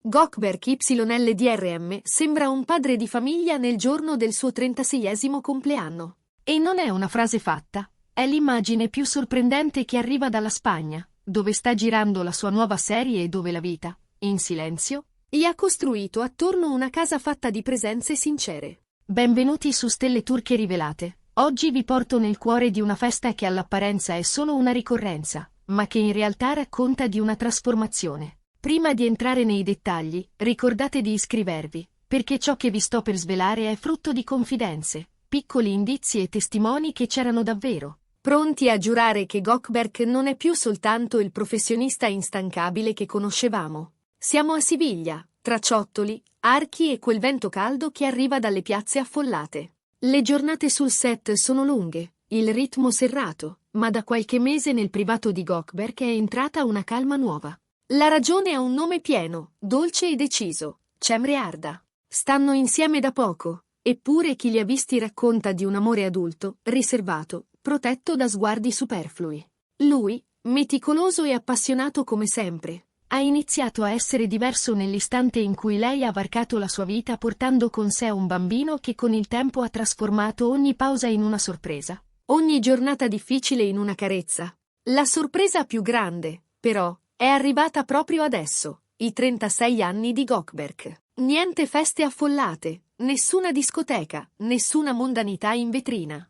Gökberk YLDRM sembra un padre di famiglia nel giorno del suo 36esimo compleanno. E non è una frase fatta, è l'immagine più sorprendente che arriva dalla Spagna, dove sta girando la sua nuova serie e dove la vita, in silenzio, gli ha costruito attorno una casa fatta di presenze sincere. Benvenuti su Stelle Turche Rivelate. Oggi vi porto nel cuore di una festa che all'apparenza è solo una ricorrenza, ma che in realtà racconta di una trasformazione. Prima di entrare nei dettagli, ricordate di iscrivervi, perché ciò che vi sto per svelare è frutto di confidenze, piccoli indizi e testimoni che c'erano davvero. Pronti a giurare che Gökberk non è più soltanto il professionista instancabile che conoscevamo. Siamo a Siviglia, tra ciottoli, archi e quel vento caldo che arriva dalle piazze affollate. Le giornate sul set sono lunghe, il ritmo serrato, ma da qualche mese nel privato di Gökberk è entrata una calma nuova. La ragione ha un nome pieno, dolce e deciso: Cemre Arda. Stanno insieme da poco, eppure chi li ha visti racconta di un amore adulto, riservato, protetto da sguardi superflui. Lui, meticoloso e appassionato come sempre, ha iniziato a essere diverso nell'istante in cui lei ha varcato la sua vita portando con sé un bambino che con il tempo ha trasformato ogni pausa in una sorpresa, ogni giornata difficile in una carezza. La sorpresa più grande, però, è arrivata proprio adesso, i 36 anni di Gökberk. Niente feste affollate, nessuna discoteca, nessuna mondanità in vetrina.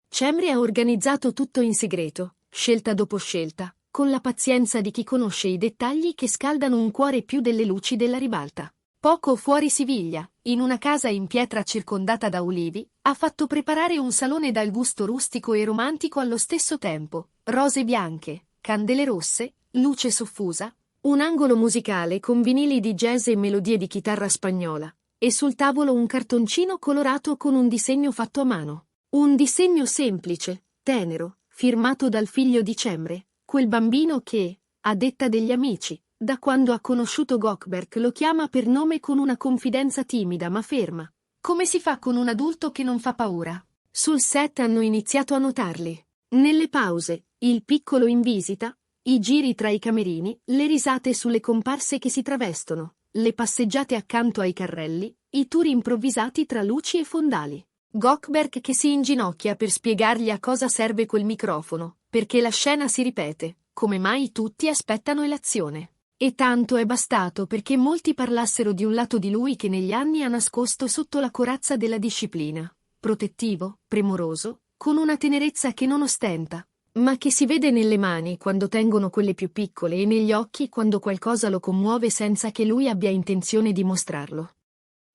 Cemre ha organizzato tutto in segreto, scelta dopo scelta, con la pazienza di chi conosce i dettagli che scaldano un cuore più delle luci della ribalta. Poco fuori Siviglia, in una casa in pietra circondata da ulivi, ha fatto preparare un salone dal gusto rustico e romantico allo stesso tempo, rose bianche, candele rosse, luce soffusa, un angolo musicale con vinili di jazz e melodie di chitarra spagnola, e sul tavolo un cartoncino colorato con un disegno fatto a mano. Un disegno semplice, tenero, firmato dal figlio di Cemre, quel bambino che, a detta degli amici, da quando ha conosciuto Gökberk lo chiama per nome con una confidenza timida ma ferma. Come si fa con un adulto che non fa paura? Sul set hanno iniziato a notarli. Nelle pause, il piccolo in visita, i giri tra i camerini, le risate sulle comparse che si travestono, le passeggiate accanto ai carrelli, i tour improvvisati tra luci e fondali. Gökberk che si inginocchia per spiegargli a cosa serve quel microfono, perché la scena si ripete, come mai tutti aspettano l'azione. E tanto è bastato perché molti parlassero di un lato di lui che negli anni ha nascosto sotto la corazza della disciplina, protettivo, premuroso, con una tenerezza che non ostenta, ma che si vede nelle mani quando tengono quelle più piccole e negli occhi quando qualcosa lo commuove senza che lui abbia intenzione di mostrarlo.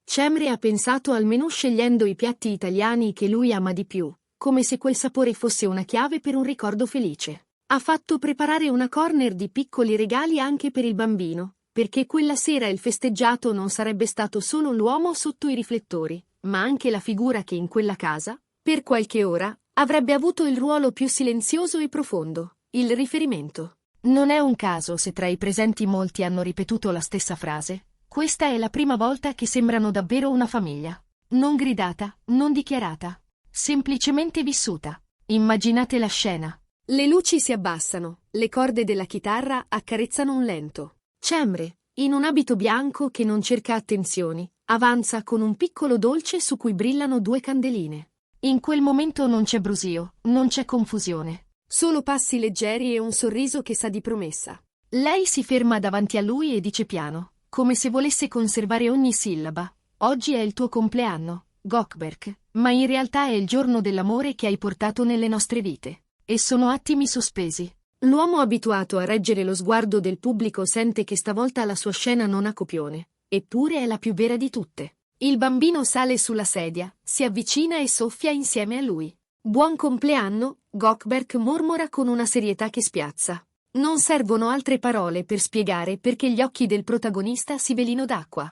Cemre ha pensato al menù scegliendo i piatti italiani che lui ama di più, come se quel sapore fosse una chiave per un ricordo felice. Ha fatto preparare una corner di piccoli regali anche per il bambino, perché quella sera il festeggiato non sarebbe stato solo l'uomo sotto i riflettori, ma anche la figura che in quella casa, per qualche ora, avrebbe avuto il ruolo più silenzioso e profondo, il riferimento. Non è un caso se tra i presenti molti hanno ripetuto la stessa frase. Questa è la prima volta che sembrano davvero una famiglia. Non gridata, non dichiarata. Semplicemente vissuta. Immaginate la scena. Le luci si abbassano, le corde della chitarra accarezzano un lento. Cemre, in un abito bianco che non cerca attenzioni, avanza con un piccolo dolce su cui brillano 2 candeline. In quel momento non c'è brusio, non c'è confusione. Solo passi leggeri e un sorriso che sa di promessa. Lei si ferma davanti a lui e dice piano, come se volesse conservare ogni sillaba: oggi è il tuo compleanno, Gökberk, ma in realtà è il giorno dell'amore che hai portato nelle nostre vite. E sono attimi sospesi. L'uomo abituato a reggere lo sguardo del pubblico sente che stavolta la sua scena non ha copione, eppure è la più vera di tutte. Il bambino sale sulla sedia, si avvicina e soffia insieme a lui. Buon compleanno, Gökberk mormora con una serietà che spiazza. Non servono altre parole per spiegare perché gli occhi del protagonista si velino d'acqua.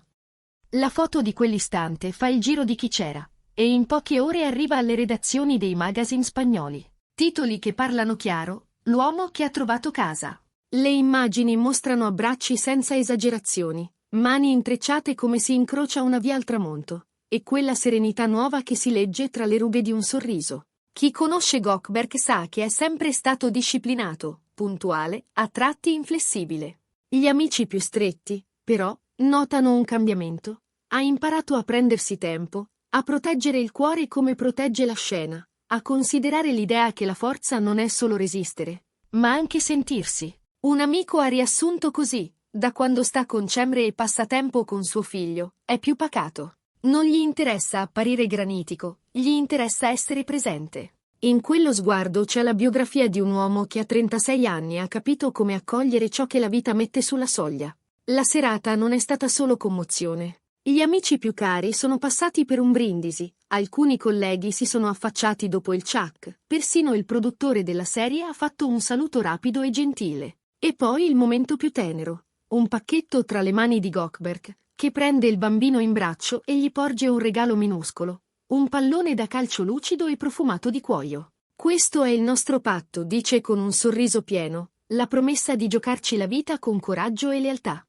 La foto di quell'istante fa il giro di chi c'era, e in poche ore arriva alle redazioni dei magazine spagnoli. Titoli che parlano chiaro: l'uomo che ha trovato casa. Le immagini mostrano abbracci senza esagerazioni, mani intrecciate come si incrocia una via al tramonto, e quella serenità nuova che si legge tra le rughe di un sorriso. Chi conosce Gökberk sa che è sempre stato disciplinato, puntuale, a tratti inflessibile. Gli amici più stretti, però, Notano un cambiamento. Ha imparato a prendersi tempo, a proteggere il cuore come protegge la scena, a considerare l'idea che la forza non è solo resistere, ma anche sentirsi. Un amico ha riassunto così: da quando sta con Cemre e passa tempo con suo figlio, è più pacato. Non gli interessa apparire granitico, gli interessa essere presente. In quello sguardo c'è la biografia di un uomo che a 36 anni ha capito come accogliere ciò che la vita mette sulla soglia. La serata non è stata solo commozione. Gli amici più cari sono passati per un brindisi, alcuni colleghi si sono affacciati dopo il ciak, persino il produttore della serie ha fatto un saluto rapido e gentile. E poi il momento più tenero, un pacchetto tra le mani di Gökberk, che prende il bambino in braccio e gli porge un regalo minuscolo, un pallone da calcio lucido e profumato di cuoio. Questo è il nostro patto, dice con un sorriso pieno, la promessa di giocarci la vita con coraggio e lealtà.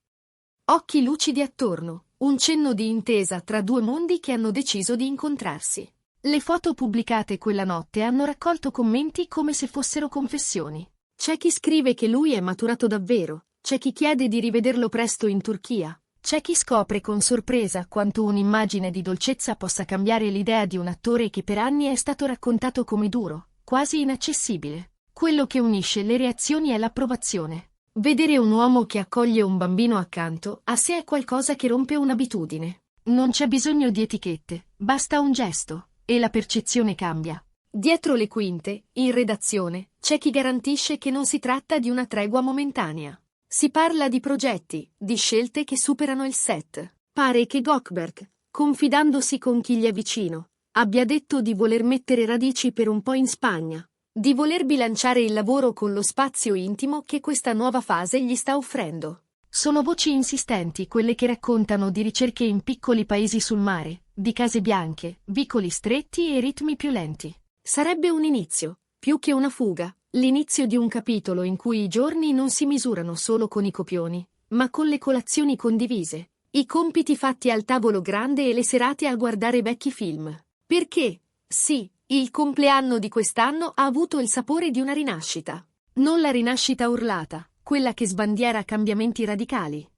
Occhi lucidi attorno, un cenno di intesa tra due mondi che hanno deciso di incontrarsi. Le foto pubblicate quella notte hanno raccolto commenti come se fossero confessioni. C'è chi scrive che lui è maturato davvero, c'è chi chiede di rivederlo presto in Turchia, c'è chi scopre con sorpresa quanto un'immagine di dolcezza possa cambiare l'idea di un attore che per anni è stato raccontato come duro, quasi inaccessibile. Quello che unisce le reazioni è l'approvazione. Vedere un uomo che accoglie un bambino accanto a sé è qualcosa che rompe un'abitudine. Non c'è bisogno di etichette, basta un gesto, e la percezione cambia. Dietro le quinte, in redazione, c'è chi garantisce che non si tratta di una tregua momentanea. Si parla di progetti, di scelte che superano il set. Pare che Gökberk, confidandosi con chi gli è vicino, abbia detto di voler mettere radici per un po' in Spagna, di voler bilanciare il lavoro con lo spazio intimo che questa nuova fase gli sta offrendo. Sono voci insistenti quelle che raccontano di ricerche in piccoli paesi sul mare, di case bianche, vicoli stretti e ritmi più lenti. Sarebbe un inizio, più che una fuga, l'inizio di un capitolo in cui i giorni non si misurano solo con i copioni, ma con le colazioni condivise, i compiti fatti al tavolo grande e le serate a guardare vecchi film. Perché, sì, il compleanno di quest'anno ha avuto il sapore di una rinascita. Non la rinascita urlata, quella che sbandiera cambiamenti radicali.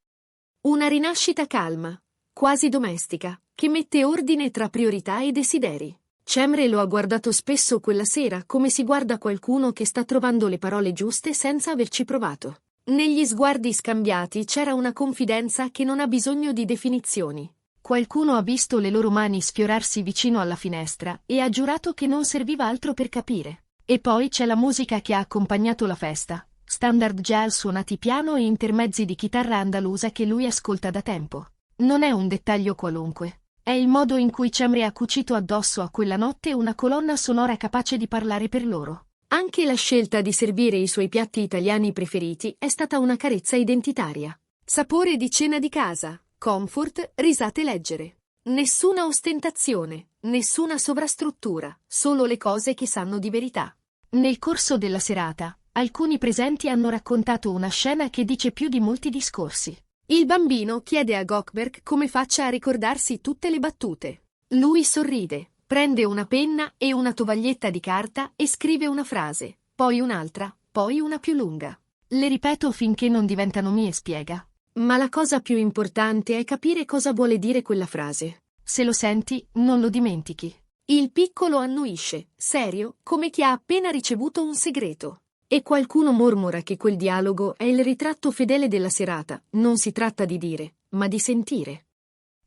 Una rinascita calma, quasi domestica, che mette ordine tra priorità e desideri. Cemre lo ha guardato spesso quella sera come si guarda qualcuno che sta trovando le parole giuste senza averci provato. Negli sguardi scambiati c'era una confidenza che non ha bisogno di definizioni. Qualcuno ha visto le loro mani sfiorarsi vicino alla finestra e ha giurato che non serviva altro per capire. E poi c'è la musica che ha accompagnato la festa, standard jazz suonati piano e intermezzi di chitarra andalusa che lui ascolta da tempo. Non è un dettaglio qualunque. È il modo in cui Cemre ha cucito addosso a quella notte una colonna sonora capace di parlare per loro. Anche la scelta di servire i suoi piatti italiani preferiti è stata una carezza identitaria. Sapore di cena di casa, comfort, risate leggere. Nessuna ostentazione, nessuna sovrastruttura, solo le cose che sanno di verità. Nel corso della serata, alcuni presenti hanno raccontato una scena che dice più di molti discorsi. Il bambino chiede a Gökberk come faccia a ricordarsi tutte le battute. Lui sorride, prende una penna e una tovaglietta di carta e scrive una frase, poi un'altra, poi una più lunga. Le ripeto finché non diventano mie, spiega. Ma la cosa più importante è capire cosa vuole dire quella frase. Se lo senti, non lo dimentichi. Il piccolo annuisce, serio, come chi ha appena ricevuto un segreto. E qualcuno mormora che quel dialogo è il ritratto fedele della serata, non si tratta di dire, ma di sentire.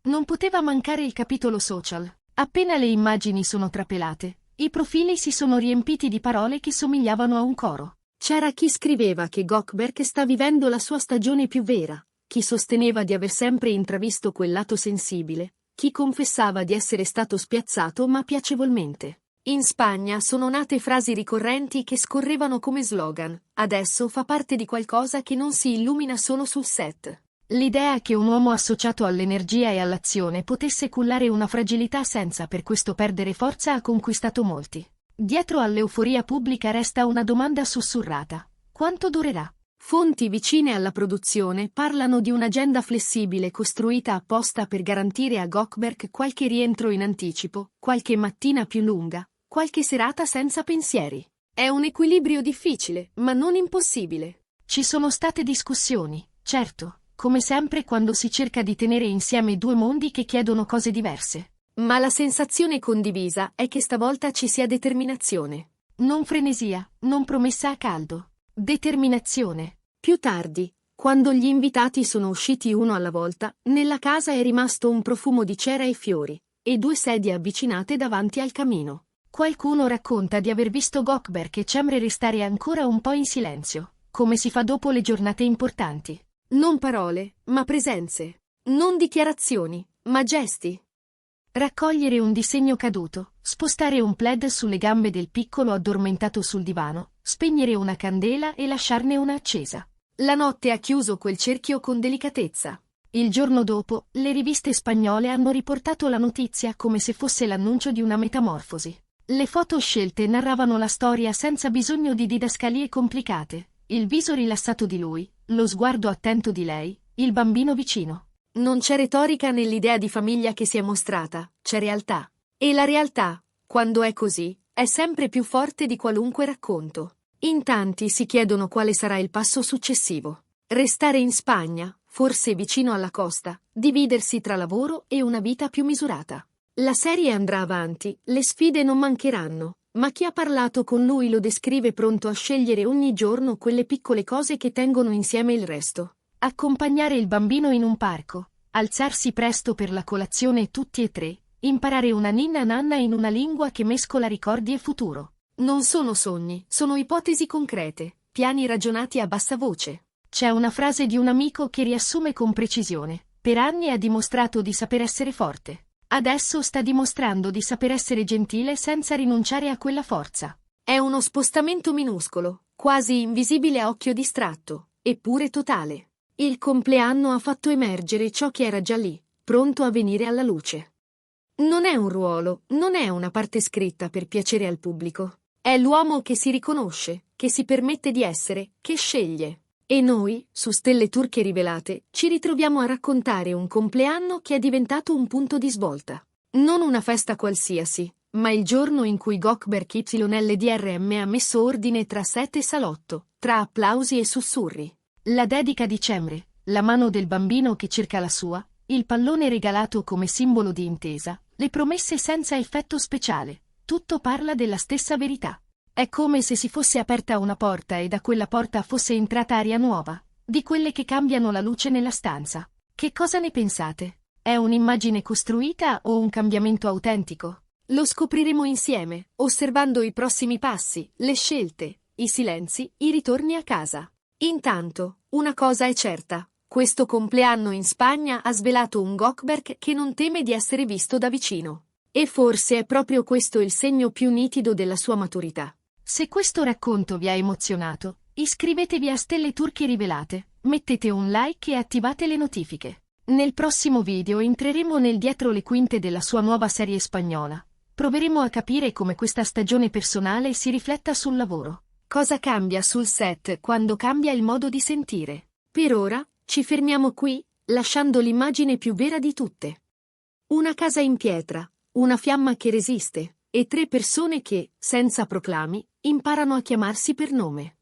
Non poteva mancare il capitolo social. Appena le immagini sono trapelate, i profili si sono riempiti di parole che somigliavano a un coro. C'era chi scriveva che Gökberk sta vivendo la sua stagione più vera, chi sosteneva di aver sempre intravisto quel lato sensibile, chi confessava di essere stato spiazzato ma piacevolmente. In Spagna sono nate frasi ricorrenti che scorrevano come slogan, adesso fa parte di qualcosa che non si illumina solo sul set. L'idea che un uomo associato all'energia e all'azione potesse cullare una fragilità senza per questo perdere forza ha conquistato molti. Dietro all'euforia pubblica resta una domanda sussurrata. Quanto durerà? Fonti vicine alla produzione parlano di un'agenda flessibile costruita apposta per garantire a Gökberk qualche rientro in anticipo, qualche mattina più lunga, qualche serata senza pensieri. È un equilibrio difficile, ma non impossibile. Ci sono state discussioni, certo, come sempre quando si cerca di tenere insieme due mondi che chiedono cose diverse. Ma la sensazione condivisa è che stavolta ci sia determinazione. Non frenesia, non promessa a caldo. Determinazione. Più tardi, quando gli invitati sono usciti uno alla volta, nella casa è rimasto un profumo di cera e fiori, e due sedie avvicinate davanti al camino. Qualcuno racconta di aver visto Gökberk e Cemre restare ancora un po' in silenzio, come si fa dopo le giornate importanti. Non parole, ma presenze. Non dichiarazioni, ma gesti. Raccogliere un disegno caduto, spostare un plaid sulle gambe del piccolo addormentato sul divano, spegnere una candela e lasciarne una accesa. La notte ha chiuso quel cerchio con delicatezza. Il giorno dopo, le riviste spagnole hanno riportato la notizia come se fosse l'annuncio di una metamorfosi. Le foto scelte narravano la storia senza bisogno di didascalie complicate. Il viso rilassato di lui, lo sguardo attento di lei, il bambino vicino. Non c'è retorica nell'idea di famiglia che si è mostrata, c'è realtà. E la realtà, quando è così, è sempre più forte di qualunque racconto. In tanti si chiedono quale sarà il passo successivo. Restare in Spagna, forse vicino alla costa, dividersi tra lavoro e una vita più misurata. La serie andrà avanti, le sfide non mancheranno, ma chi ha parlato con lui lo descrive pronto a scegliere ogni giorno quelle piccole cose che tengono insieme il resto. Accompagnare il bambino in un parco, alzarsi presto per la colazione tutti e tre, imparare una ninna nanna in una lingua che mescola ricordi e futuro. Non sono sogni, sono ipotesi concrete, piani ragionati a bassa voce. C'è una frase di un amico che riassume con precisione. Per anni ha dimostrato di saper essere forte. Adesso sta dimostrando di saper essere gentile senza rinunciare a quella forza. È uno spostamento minuscolo, quasi invisibile a occhio distratto, eppure totale. Il compleanno ha fatto emergere ciò che era già lì, pronto a venire alla luce. Non è un ruolo, non è una parte scritta per piacere al pubblico. È l'uomo che si riconosce, che si permette di essere, che sceglie. E noi, su Stelle Turche Rivelate, ci ritroviamo a raccontare un compleanno che è diventato un punto di svolta. Non una festa qualsiasi, ma il giorno in cui Gökberk YLDRM ha messo ordine tra set e salotto, tra applausi e sussurri. La dedica di Cemre, la mano del bambino che cerca la sua, il pallone regalato come simbolo di intesa, le promesse senza effetto speciale, tutto parla della stessa verità. È come se si fosse aperta una porta e da quella porta fosse entrata aria nuova, di quelle che cambiano la luce nella stanza. Che cosa ne pensate? È un'immagine costruita o un cambiamento autentico? Lo scopriremo insieme, osservando i prossimi passi, le scelte, i silenzi, i ritorni a casa. Intanto, una cosa è certa, questo compleanno in Spagna ha svelato un Gökberk che non teme di essere visto da vicino. E forse è proprio questo il segno più nitido della sua maturità. Se questo racconto vi ha emozionato, iscrivetevi a Stelle Turche Rivelate, mettete un like e attivate le notifiche. Nel prossimo video entreremo nel dietro le quinte della sua nuova serie spagnola. Proveremo a capire come questa stagione personale si rifletta sul lavoro. Cosa cambia sul set quando cambia il modo di sentire? Per ora, ci fermiamo qui, lasciando l'immagine più vera di tutte. Una casa in pietra, una fiamma che resiste, e tre persone che, senza proclami, imparano a chiamarsi per nome.